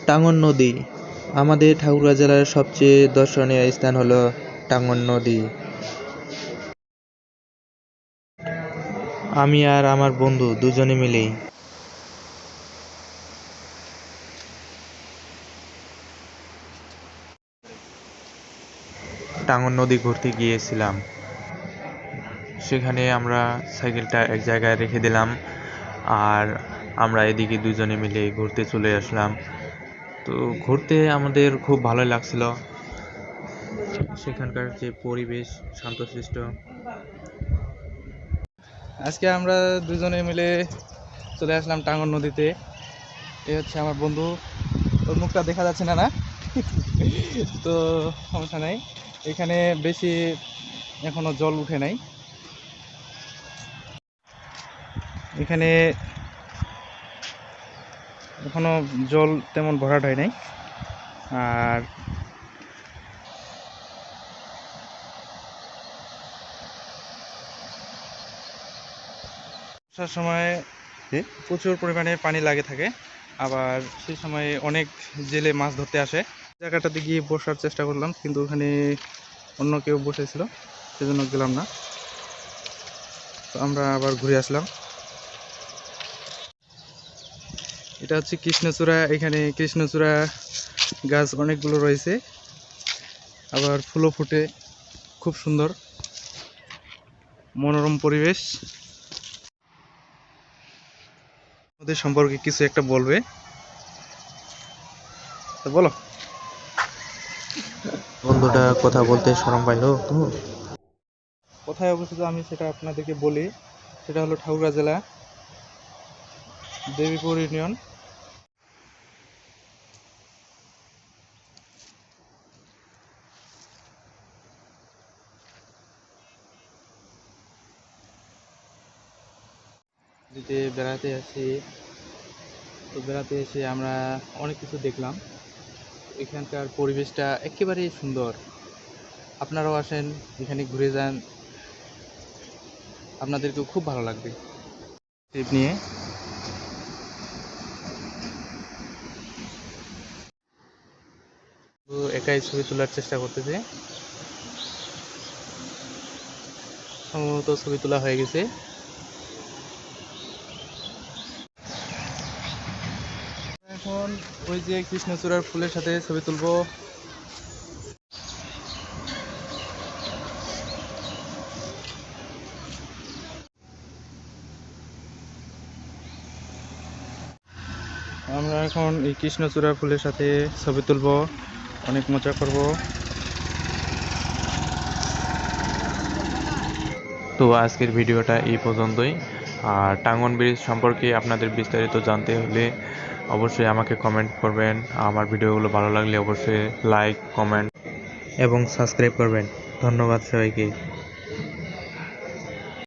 টাঙ্গন নদী। আমাদের ঠাকুরগাঁও জেলার সবচেয়ে দর্শনীয় স্থান হলো টাঙ্গন নদী। আমি আর আমার বন্ধু দুজনে মিলেই টাঙ্গন নদী ঘুরতে গিয়েছিলাম। সেখানে আমরা সাইকেলটা এক জায়গায় রেখে দিলাম, আর আমরা এদিকে দুজনে মিলে ঘুরতে চলে আসলাম। তো ঘুরতে আমাদের খুব ভালো লাগছিল। সেখানকার যে পরিবেশ শান্তশিষ্ট। আজকে আমরা দুজনে মিলে চলে আসলাম টাঙ্গন নদীতে। এই হচ্ছে আমার বন্ধু, ওর মুখটা দেখা যাচ্ছে না তো সমস্যা নাই। এখানে বেশি এখনো জল উঠে নাই, এখানে এখনো জল তেমন ভরাট হয় নাই। আর বর্ষার সময় প্রচুর পরিমাণে পানি লাগে থাকে, আবার সেই সময় অনেক জেলে মাছ ধরতে আসে। জায়গাটাতে গিয়ে বসার চেষ্টা করলাম, কিন্তু ওখানে অন্য কেউ বসেছিল, সেজন্য গেলাম না। তো আমরা আবার ঘুরে আসলাম। এটা হচ্ছে কৃষ্ণচূড়া। এখানে কৃষ্ণচূড়া গাছ অনেকগুলো রয়েছে, আবার ফুলও ফুটে, খুব সুন্দর মনোরম পরিবেশ। ওদের সম্পর্কে কিছু একটা বলবে, তো বলো। বন্ধুটা কথা বলতে শরম পাইলো তো। কোথায় অবস্থিত আমি সেটা আপনাদেরকে বলি। সেটা হলো ঠাকুরগাঁও জেলা, দেবীপুর ইউনিয়ন। নদীতে বেড়াতে আসি, তো বেড়াতে এসে আমরা অনেক কিছু দেখলাম। এখানকার পরিবেশটা একেবারেই সুন্দর। আপনারাও আসেন, এখানে ঘুরে যান, আপনাদেরকেও খুব ভালো লাগবে। ট্রিপ নিয়ে তো একাই ছবি তোলার চেষ্টা করতেছে, সম্ভবত ছবি তোলা হয়ে গেছে। এখন ওই যে কৃষ্ণচূড়ার ফুলের সাথে ছবি তুলবো। আমরা এখন এই কৃষ্ণচূড়া ফুলের সাথে ছবি তুলবো, অনেক মজা করব। তো আজকের ভিডিওটা এই পর্যন্তই। আর টাঙ্গন ব্রিজ সম্পর্কে আপনাদের বিস্তারিত জানতে হলে অবশ্যই আমাকে কমেন্ট করবেন। আমার ভিডিওগুলো ভালো লাগলে অবশ্যই লাইক, কমেন্ট এবং সাবস্ক্রাইব করবেন। ধন্যবাদ সবাইকে।